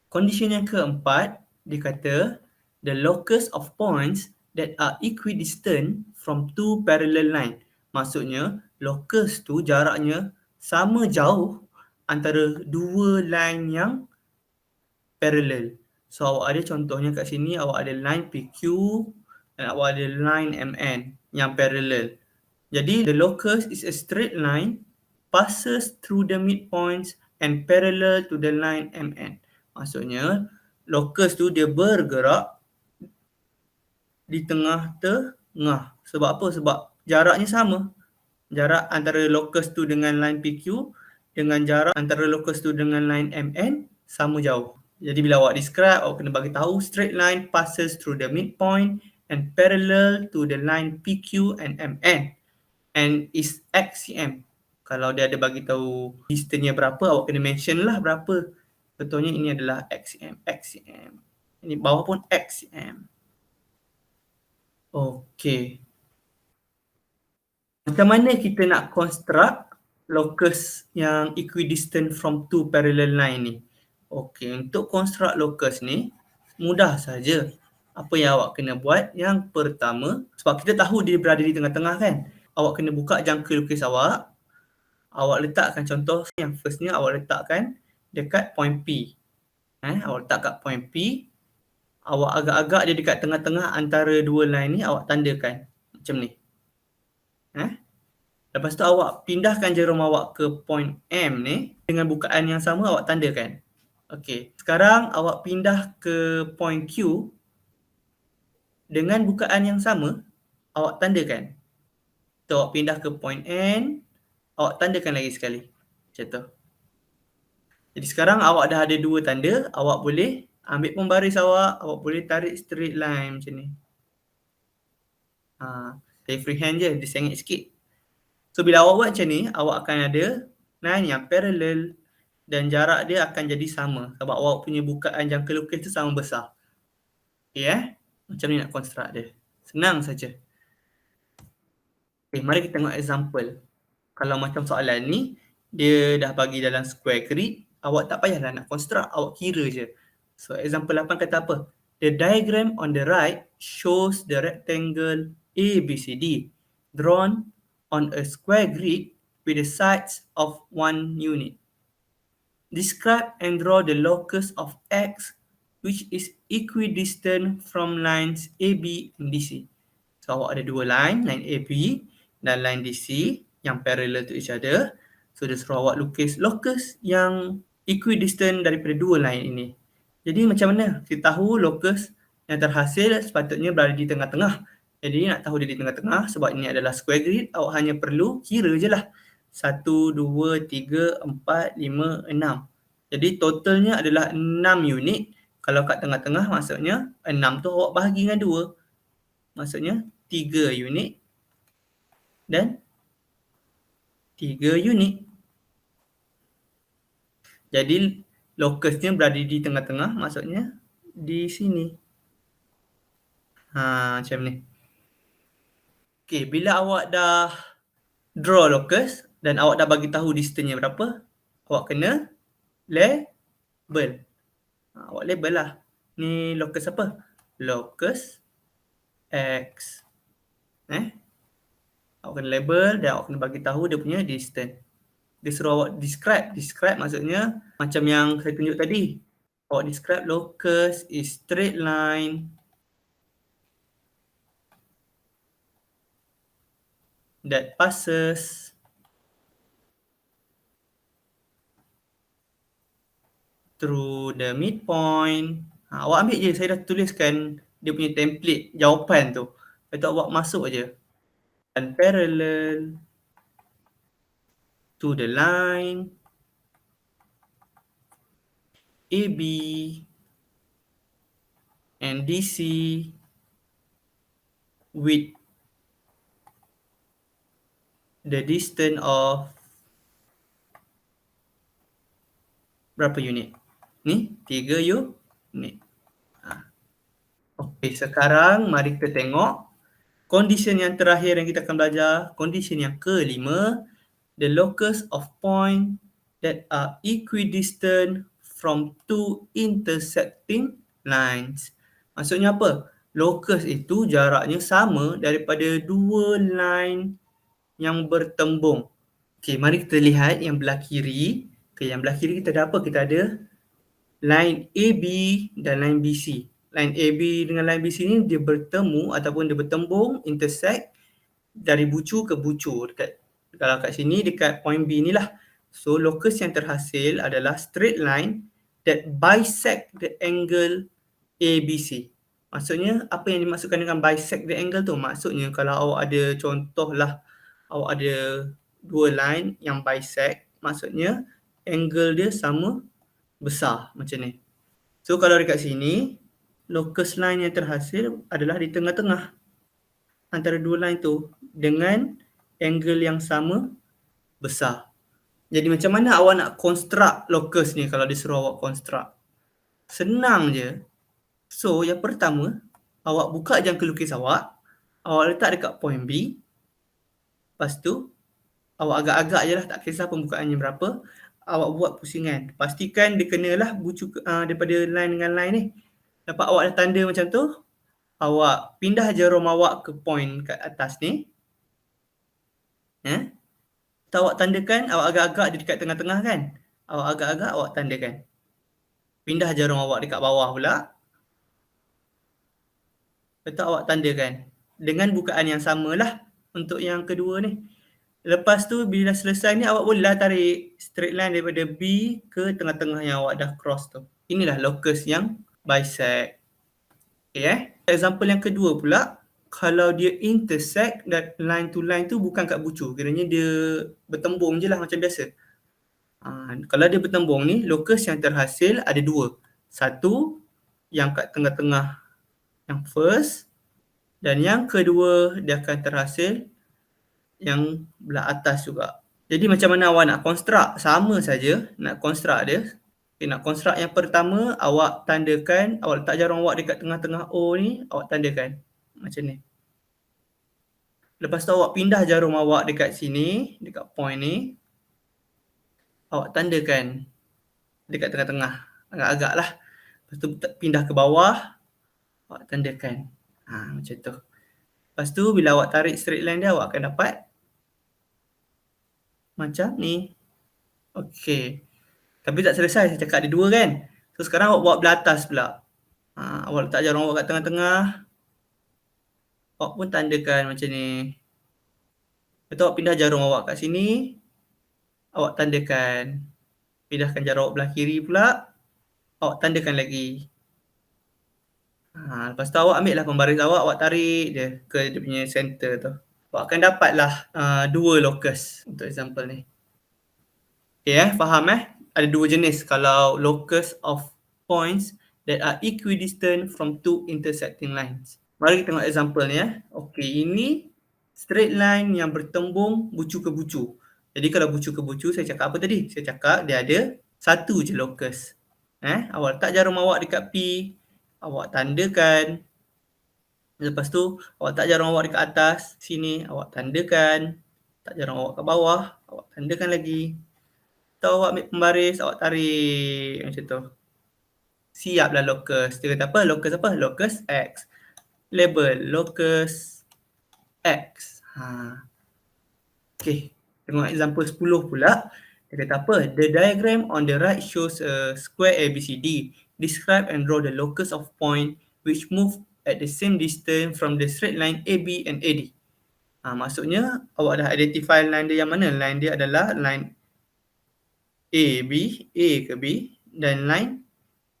Condition yang keempat, dia kata the locus of points that are equidistant from two parallel line. Maksudnya, locus tu jaraknya sama jauh antara dua line yang parallel. So, awak ada contohnya kat sini, awak ada line PQ dan awak ada line MN yang parallel. Jadi, the locus is a straight line passes through the midpoints and parallel to the line MN. Maksudnya, locus tu dia bergerak di tengah-tengah. Sebab apa? Sebab jaraknya sama. Jarak antara locus tu dengan line PQ dengan jarak antara locus tu dengan line MN sama jauh. Jadi bila awak describe, awak kena bagi tahu straight line passes through the midpoint and parallel to the line PQ and MN and is XCM. Kalau dia ada bagi tahu distance-nya berapa, awak kena mention lah berapa. Contohnya ini adalah XCM, XCM. Ini bawah pun XCM. Okey. Macam mana kita nak construct locus yang equidistant from two parallel line ni? Okey, untuk construct locus ni mudah saja. Apa yang awak kena buat? Yang pertama, sebab kita tahu dia berada di tengah-tengah kan? Awak kena buka jangka lukis awak. Awak letakkan contoh yang firstnya awak letakkan dekat point P. Awak letak kat point P. Awak agak-agak dia dekat tengah-tengah antara dua line ni, awak tandakan macam ni. Lepas tu awak pindahkan jarum awak ke point M ni dengan bukaan yang sama, awak tandakan. Okey, sekarang awak pindah ke point Q dengan bukaan yang sama, awak tandakan. So, awak pindah ke point N, awak tandakan lagi sekali. Macam tu. Jadi sekarang awak dah ada dua tanda, awak boleh ambil pembaris awak boleh tarik straight line macam ni. Saya freehand je, dia sengit sikit. So, bila awak buat macam ni, awak akan ada line yang parallel dan jarak dia akan jadi sama sebab awak punya bukaan jangka lukis tu sama besar. Okey Macam ni nak construct dia. Senang saja. Okay, mari kita tengok example. Kalau macam soalan ni, dia dah bagi dalam square grid, awak tak payahlah nak construct, awak kira je. So, example 8 kata apa? The diagram on the right shows the rectangle ABCD drawn on a square grid with the sides of 1 unit. Describe and draw the locus of X which is equidistant from lines AB and DC. So, awak ada dua line AB dan line DC yang parallel to each other. So, dia suruh awak lukis locus yang equidistant daripada dua line ini. Jadi, macam mana? Kita tahu locus yang terhasil sepatutnya berada di tengah-tengah. Jadi, nak tahu dia di tengah-tengah sebab ini adalah square grid, awak hanya perlu kira je lah. 1, 2, 3, 4, 5, 6. Jadi, totalnya adalah 6 unit. Kalau kat tengah-tengah maksudnya 6 tu awak bahagi dengan 2. Maksudnya 3 unit dan 3 unit. Jadi locusnya berada di tengah-tengah, maksudnya di sini. Macam ni. Okey, bila awak dah draw locus dan awak dah bagi tahu distance-nya berapa, awak kena label. Awak label lah. Ni locus apa? Locus X. Awak kena label dan awak kena bagi tahu dia punya distance. Dia suruh awak describe. Describe maksudnya macam yang saya tunjuk tadi. Awak describe locus is straight line that passes through the midpoint. Awak ambil je, saya dah tuliskan dia punya template jawapan tu. Lepas tu awak masuk je. And parallel to the line AB and DC with the distance of berapa unit? Ni 3 unit. Okey, sekarang mari kita tengok condition yang terakhir yang kita akan belajar. Condition yang kelima, the locus of point that are equidistant from two intersecting lines. Maksudnya apa? Locus itu jaraknya sama daripada dua line yang bertembung. Okey, mari kita lihat yang belah kiri. Okey, yang belah kiri kita ada apa? Kita ada line AB dan line BC. Line AB dengan line BC ni dia bertemu ataupun dia bertembung, intersect dari bucu ke bucu. Kalau kat sini dekat point B ni lah. So locus yang terhasil adalah straight line that bisect the angle ABC. Maksudnya apa yang dimaksudkan dengan bisect the angle tu? Maksudnya kalau awak ada contoh lah, awak ada dua line yang bisect, maksudnya angle dia sama besar macam ni. So kalau dekat sini, locus line yang terhasil adalah di tengah-tengah antara dua line tu dengan angle yang sama besar. Jadi macam mana awak nak construct locus ni kalau disuruh awak construct? Senang je. So yang pertama, awak buka jangka lukis awak letak dekat point B. Lepas tu, awak agak-agak je lah, tak kisah pembukaannya berapa. Awak buat pusingan. Pastikan dia kenalah bucu daripada line dengan line ni. Lepas awak dah tanda macam tu, awak pindah jarum awak ke point kat atas ni. Atau awak tandakan, awak agak-agak dia dekat tengah-tengah kan. Awak agak-agak awak tandakan. Pindah jarum awak dekat bawah pula. Lepas awak tandakan. Dengan bukaan yang samalah untuk yang kedua ni. Lepas tu bila selesai ni awak bolehlah tarik straight line daripada B ke tengah-tengah yang awak dah cross tu. Inilah locus yang bisect. Okay Example yang kedua pula, kalau dia intersect dan line to line tu bukan kat bucu. Kiranya dia bertembung je lah macam biasa. Kalau dia bertembung ni, locus yang terhasil ada dua. Satu yang kat tengah-tengah yang first, dan yang kedua dia akan terhasil yang belah atas juga. Jadi macam mana awak nak construct? Sama saja nak construct dia. Nak construct yang pertama, awak tandakan, awak letak jarum awak dekat tengah-tengah O ni, awak tandakan. Macam ni. Lepas tu awak pindah jarum awak dekat sini, dekat point ni. Awak tandakan dekat tengah-tengah. Agak-agak lah. Lepas tu pindah ke bawah, awak tandakan. Macam tu. Lepas tu bila awak tarik straight line dia, awak akan dapat macam ni. Okey. Tapi tak selesai, saya cakap ada dua kan. So sekarang awak buat belah atas pula. Awak letak jarum awak kat tengah-tengah. Awak pun tandakan macam ni. Lepas tu awak pindah jarum awak kat sini. Awak tandakan. Pindahkan jarum awak belah kiri pula. Awak tandakan lagi. Lepas tu awak ambil lah pembaris awak, awak tarik je ke dia punya center tu. Awak akan dapatlah dua locus untuk example ni. Okay faham Ada dua jenis kalau locus of points that are equidistant from two intersecting lines. Mari kita tengok example ni Okay, ini straight line yang bertembung bucu ke bucu. Jadi kalau bucu ke bucu, saya cakap apa tadi? Saya cakap dia ada satu je locus. Awak letak jarum awak dekat P, awak tandakan. Lepas tu awak letak jarum awak dekat atas sini, awak tandakan. Letak jarum awak kat bawah, awak tandakan lagi. Atau awak ambil pembaris, awak tarik macam tu. Siaplah locus. Dia kata apa? Locus apa? Locus X. Label locus X. Okay. Tengok example 10 pula. Dia kata apa? The diagram on the right shows a square ABCD. Describe and draw the locus of point which move at the same distance from the straight line AB and AD. Maksudnya awak dah identify line dia yang mana? Line dia adalah line AB, A ke B dan line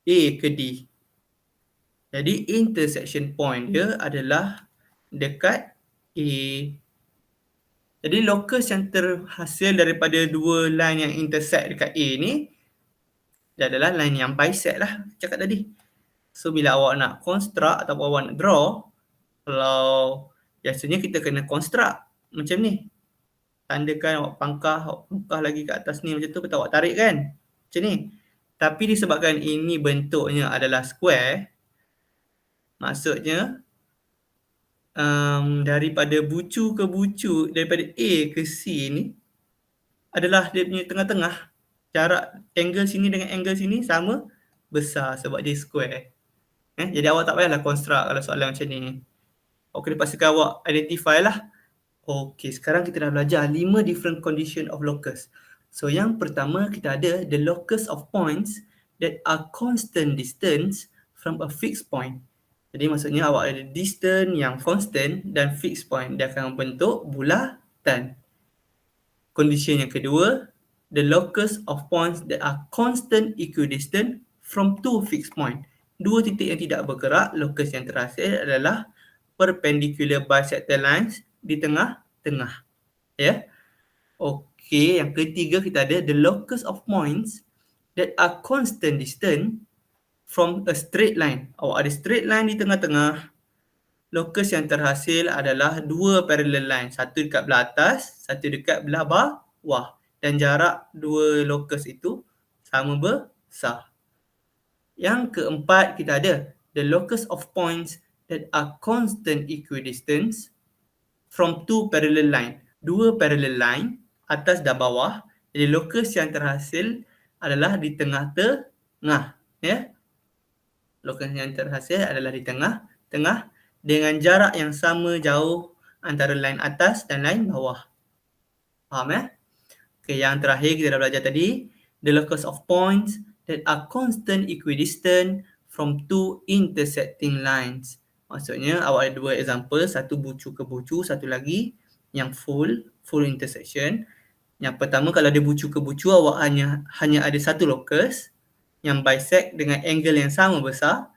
A ke D. Jadi intersection point dia adalah dekat A. Jadi locus yang terhasil daripada dua line yang intersect dekat A ni, dia adalah line yang bisect lah, cakap tadi. So bila awak nak construct ataupun awak nak draw, kalau biasanya kita kena construct macam ni. Tandakan, awak pangkah lagi kat atas ni macam tu, betul awak tarik kan? Macam ni. Tapi disebabkan ini bentuknya adalah square, maksudnya daripada bucu ke bucu, daripada A ke C ni adalah dia punya tengah-tengah. jarak angle sini dengan angle sini sama besar sebab dia square. Jadi awak tak payahlah construct kalau soalan macam ni. Awak kena pastikan awak identify lah. Okey, sekarang kita dah belajar 5 different condition of locus. So yang pertama kita ada the locus of points that are constant distance from a fixed point. Jadi maksudnya awak ada distance yang constant dan fixed point. Dia akan membentuk bulatan. Condition yang kedua, the locus of points that are constant equidistant from two fixed point. Dua titik yang tidak bergerak, locus yang terhasil adalah perpendicular bisector lines di tengah-tengah. Ya. Okey, yang ketiga kita ada the locus of points that are constant distance from a straight line. Awak ada straight line di tengah-tengah. Locus yang terhasil adalah dua parallel line. Satu dekat belah atas, satu dekat belah bawah. Dan jarak dua locus itu sama besar. Yang keempat kita ada the locus of points that are constant equidistance from two parallel line. Dua parallel line, atas dan bawah. Jadi locus yang terhasil adalah di tengah-tengah. Ya? Locus yang terhasil adalah di tengah-tengah dengan jarak yang sama jauh antara line atas dan line bawah. Faham Okay, yang terakhir kita dah belajar tadi, the locus of points that are constant equidistant from two intersecting lines. Maksudnya awak ada dua example, satu bucu ke bucu, satu lagi yang full intersection. Yang pertama kalau dia bucu ke bucu, awak hanya ada satu locus yang bisect dengan angle yang sama besar.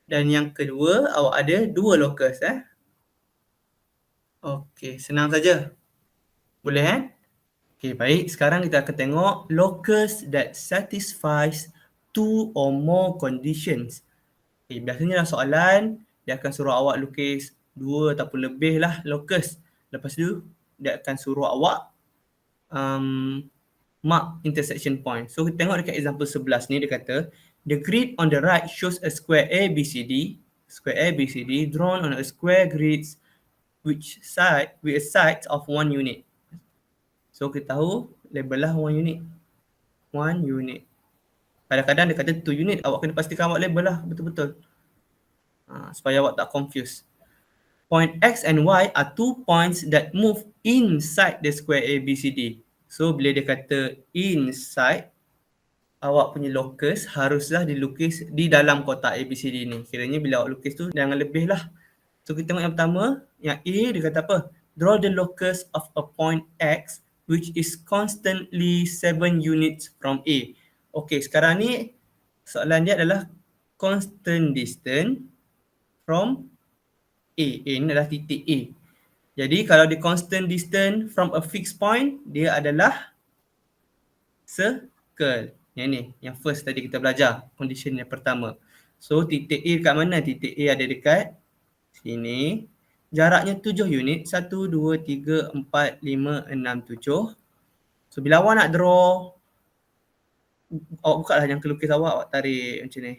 Dan yang kedua, awak ada dua locus. Okey, senang saja. Boleh Okey, baik. Sekarang kita akan tengok locus that satisfies two or more conditions. Okay, biasanya dalam soalan, dia akan suruh awak lukis dua ataupun lebih lah locus. Lepas tu, dia akan suruh awak mark intersection point. So, kita tengok dekat example 11 ni, dia kata, the grid on the right shows a square ABCD drawn on a square grid with a side of 1 unit. So, kita tahu label lah 1 unit. 1 unit. Kadang-kadang dia kata 2 unit. Awak kena pastikan awak label lah betul-betul. Supaya awak tak confuse. Point X and Y are 2 points that move inside the square ABCD. So, bila dia kata inside, awak punya locus haruslah dilukis di dalam kotak ABCD ni. Kiranya bila awak lukis tu, jangan lebih lah. So, kita tengok yang pertama. Yang A, dia kata apa? Draw the locus of a point X which is constantly 7 units from A. Okey, sekarang ni soalan dia adalah constant distance from A. A ni adalah titik A. Jadi kalau dia constant distance from a fixed point, dia adalah circle. Yang ni, yang first tadi kita belajar, condition yang pertama. So titik A dekat mana? Titik A ada dekat sini. Jaraknya 7 unit. 1, 2, 3, 4, 5, 6, 7. So bila awak nak draw, awak buka lah yang kelukis awak tarik macam ni.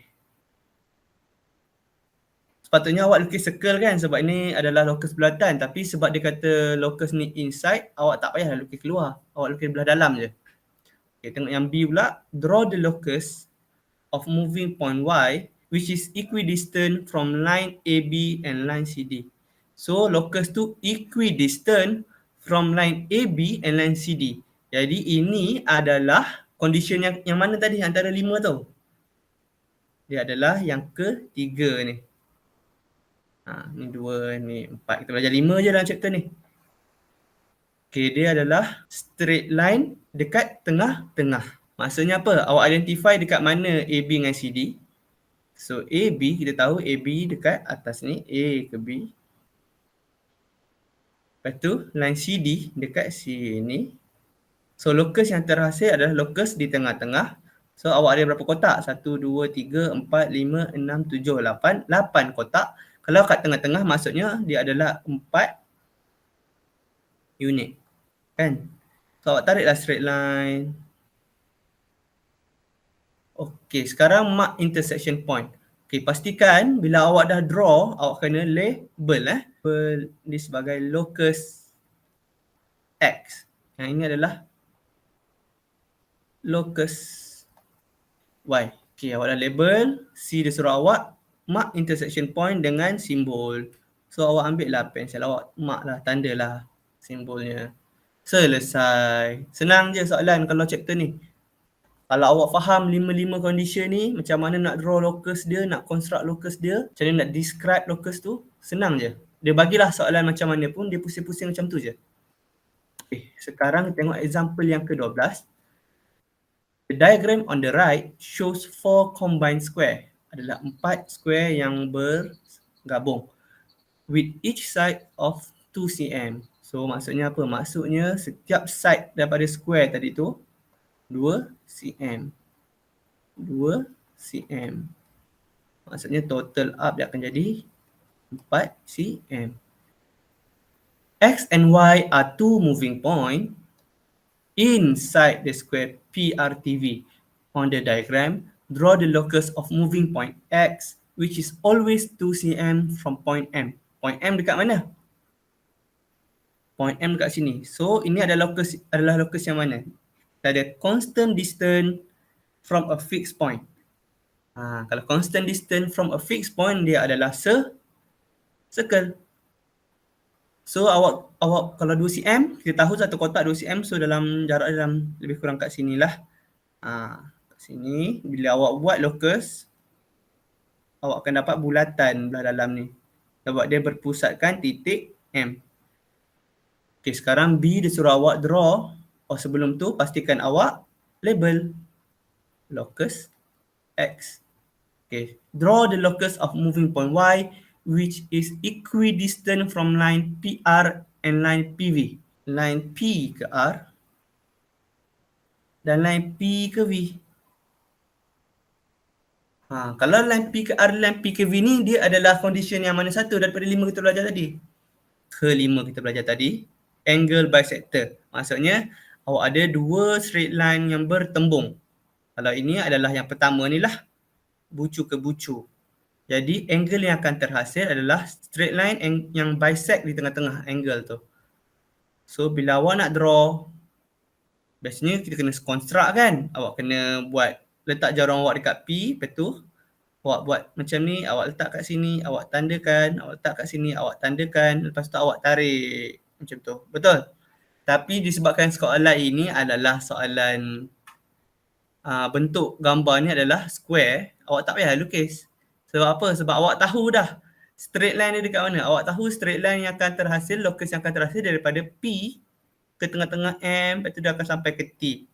Sepatutnya awak lukis circle kan sebab ini adalah locus bulatan. Tapi sebab dia kata locus ni inside, awak tak payah lukis keluar. Awak lukis belah dalam je. Okay, tengok yang B pula. Draw the locus of moving point Y which is equidistant from line AB and line CD. So locus tu equidistant from line AB and line CD. Jadi ini adalah condition yang mana tadi antara 5 tu? Dia adalah yang ketiga ni. Ni 2, ni 4. Kita belajar 5 je dalam chapter ni. Okay, dia adalah straight line dekat tengah-tengah. Maksudnya apa? Awak identify dekat mana AB dengan CD. So AB, kita tahu AB dekat atas ni, A ke B. Lepas tu line CD dekat sini. So locus yang terhasil adalah locus di tengah-tengah. So awak ada berapa kotak? 1, 2, 3, 4, 5, 6, 7, 8. 8 kotak. Kalau kat tengah-tengah maksudnya dia adalah 4 unit. Kan? So awak tariklah straight line. Okey, sekarang mark intersection point. Okey, pastikan bila awak dah draw, awak kena label label ni sebagai locus X. Yang ini adalah locus Y. Okay, awak dah label. C dia suruh awak mark intersection point dengan simbol. So awak ambil lah pensel awak, mark lah, tanda lah simbolnya. Selesai. Senang je soalan kalau chapter ni. Kalau awak faham 5 condition ni, macam mana nak draw locus dia, nak construct locus dia, macam mana nak describe locus tu, senang je. Dia bagilah soalan macam mana pun, dia pusing-pusing macam tu je. Okay, sekarang tengok example yang ke-12. The diagram on the right shows 4 combined square. Adalah 4 square yang bergabung. With each side of 2 cm. So maksudnya apa? Maksudnya setiap side daripada square tadi tu 2 cm. 2 cm. Maksudnya total up dia akan jadi 4 cm. X and Y are two moving point inside the square PRTV. On the diagram, draw the locus of moving point X, which is always 2 cm from point M. Point M dekat mana? Point M dekat sini. So ini adalah locus yang mana? Kita ada constant distance from a fixed point. Kalau constant distance from a fixed point, dia adalah circle. So awak kalau 2 cm, kita tahu satu kotak 2 cm, so dalam jarak dalam lebih kurang kat sinilah. Kat sini, bila awak buat locus, awak akan dapat bulatan belah dalam ni. Sebab dia berpusatkan titik M. Okay, sekarang B dia suruh awak draw. Sebelum tu, pastikan awak label locus X. Okay, draw the locus of moving point Y, which is equidistant from line PR and line PV. Line P ke R dan line P ke V. Kalau line P ke R, line P ke V ni dia adalah condition yang mana satu daripada 5 kita belajar tadi? Kelima kita belajar tadi, angle bisector. Maksudnya awak ada dua straight line yang bertembung. Kalau ini adalah yang pertama ni lah, bucu ke bucu. Jadi angle yang akan terhasil adalah straight line yang bisect di tengah-tengah angle tu. So bila awak nak draw, biasanya kita kena construct kan. Awak kena buat, letak jarum awak dekat P, lepas tu awak buat macam ni, awak letak kat sini, awak tandakan, awak letak kat sini, awak tandakan, lepas tu awak tarik. Macam tu, betul? Tapi disebabkan soalan ini adalah soalan bentuk gambar ni adalah square, awak tak payah lukis. Sebab apa? Sebab awak tahu dah straight line dia dekat mana. Awak tahu straight line yang akan terhasil, locus yang akan terhasil daripada P ke tengah-tengah M, lepas tu dia akan sampai ke T.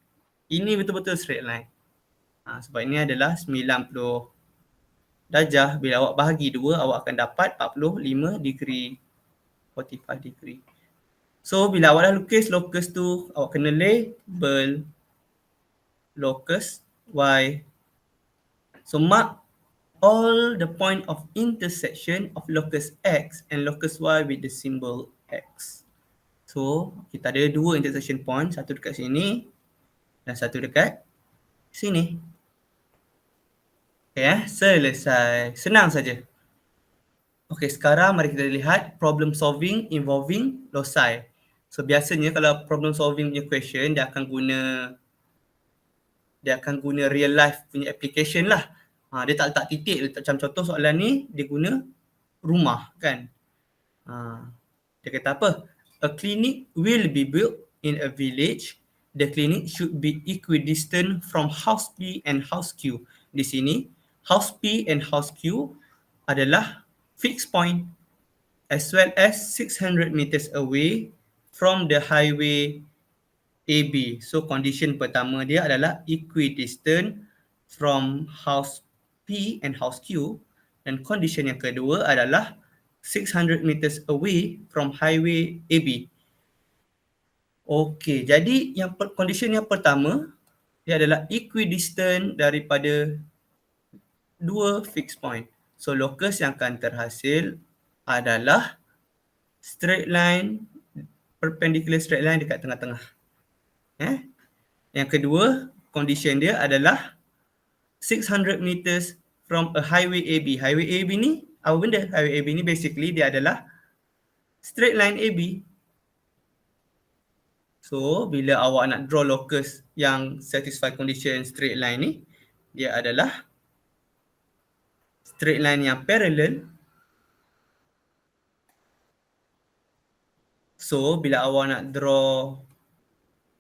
Ini betul-betul straight line. Sebab ini adalah 90 darjah. Bila awak bahagi 2, awak akan dapat 45 degree. 45 degree. So bila awak dah lukis locus tu, awak kena label locus Y. So mark all the point of intersection of locus X and locus Y with the symbol X. So kita ada dua intersection point, satu dekat sini dan satu dekat sini. Okay, selesai. Senang saja. Okay, sekarang mari kita lihat problem solving involving loci. So biasanya kalau problem solving punya question, dia akan guna real life punya application lah. Dia tak letak titik, macam contoh soalan ni dia guna rumah kan. Dia kata apa? A clinic will be built in a village. The clinic should be equidistant from house P and house Q. Di sini house P and house Q adalah fixed point, as well as 600 meters away from the highway AB. So condition pertama dia adalah equidistant from house P and house Q, dan condition yang kedua adalah 600 meters away from highway AB. Okey, jadi condition yang pertama dia adalah equidistant daripada dua fixed point. So locus yang akan terhasil adalah straight line, perpendicular straight line dekat tengah-tengah. Yang kedua, condition dia adalah 600 meters from a highway AB. Highway AB ni apa benda? Highway AB ni basically dia adalah straight line AB. So, bila awak nak draw locus yang satisfy condition straight line ni, dia adalah straight line yang parallel. So, bila awak nak draw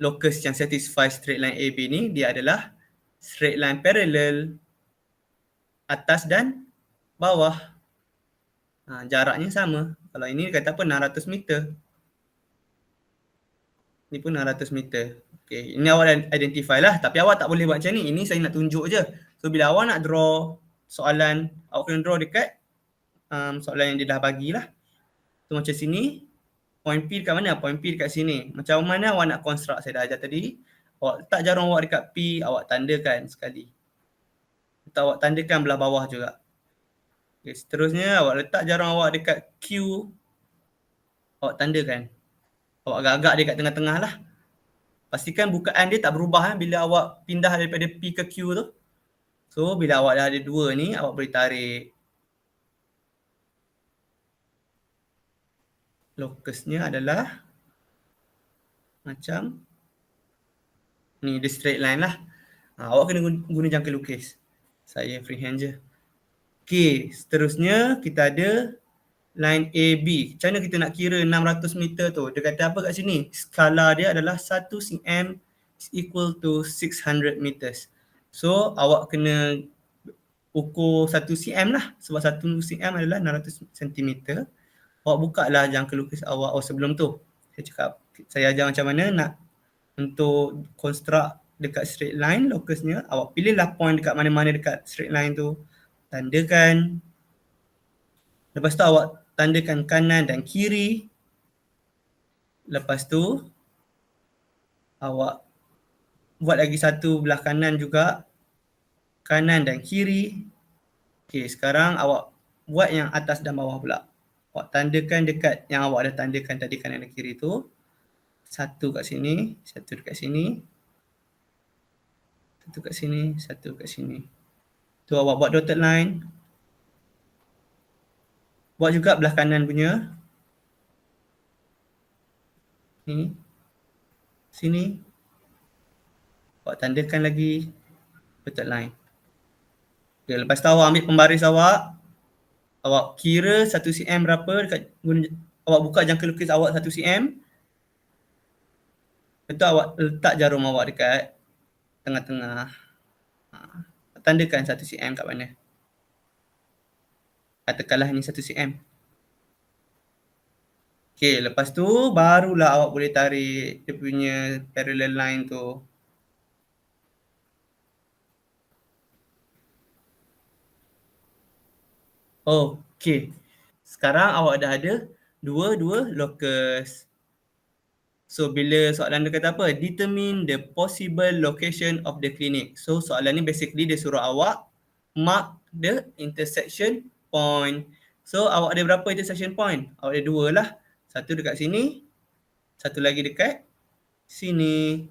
locus yang satisfy straight line AB ni, dia adalah straight line parallel atas dan bawah. Jaraknya sama. Kalau ini kata apa, 600 meter. Ni pun 600 meter. Okay, ini awak identify lah. Tapi awak tak boleh buat macam ni. Ini saya nak tunjuk je. So, bila awak nak draw soalan, awak kena draw dekat soalan yang dia dah bagilah. So, macam sini. Point P dekat mana? Point P dekat sini. Macam mana awak nak construct? Saya dah ajar tadi. Awak letak jarum awak dekat P, awak tandakan sekali. Letak awak tandakan belah bawah juga. Okay, seterusnya, awak letak jarum awak dekat Q, awak tandakan. Awak agak-agak dia kat tengah-tengah lah. Pastikan bukaan dia tak berubah bila awak pindah daripada P ke Q tu. So, bila awak dah ada dua ni, awak boleh tarik. Locusnya adalah macam ni, dia straight line lah. Awak kena guna jangka lukis. Saya freehand je. Okay, seterusnya kita ada line AB. Macam mana kita nak kira 600 meter tu? Dia kata apa kat sini? Skala dia adalah 1 cm is equal to 600 meters. So, awak kena ukur 1 cm lah. Sebab 1 cm adalah 600 cm. Awak buka lah jangka lukis awak. Oh, sebelum tu saya ajar macam mana nak untuk construct dekat straight line locusnya. Awak pilihlah point dekat mana-mana dekat straight line tu. Tandakan. Lepas tu awak tandakan kanan dan kiri. Lepas tu awak buat lagi satu belah kanan juga. Kanan dan kiri. Okey, sekarang awak buat yang atas dan bawah pula. Awak tandakan dekat yang awak dah tandakan tadi kanan dan kiri tu. Satu kat sini, satu dekat sini. Satu kat sini, satu kat sini. Tu awak buat dotted line. Buat juga belah kanan punya. Ni. Sini. Awak tandakan lagi dotted line. Okay, lepas tu awak ambil pembaris awak. Awak kira 1 cm berapa dekat awak buka jangka lukis awak 1 cm. Lepas tu awak letak jarum awak dekat tengah-tengah. Tandakan 1 cm kat mana. Katakanlah ni 1 cm. Okay, lepas tu barulah awak boleh tarik dia punya parallel line tu. Okay. Sekarang awak dah ada dua locus. So, bila soalan dia kata apa? Determine the possible location of the clinic. So, soalan ni basically dia suruh awak mark the intersection point. So, awak ada berapa intersection point? Awak ada dua lah. Satu dekat sini. Satu lagi dekat sini.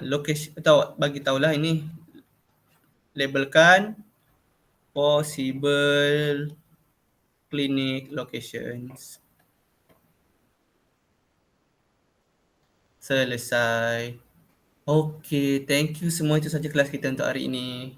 Location, atau awak bagi tahulah ini. Labelkan possible clinic locations. Selesai. Okay, thank you semua. Itu saja kelas kita untuk hari ini.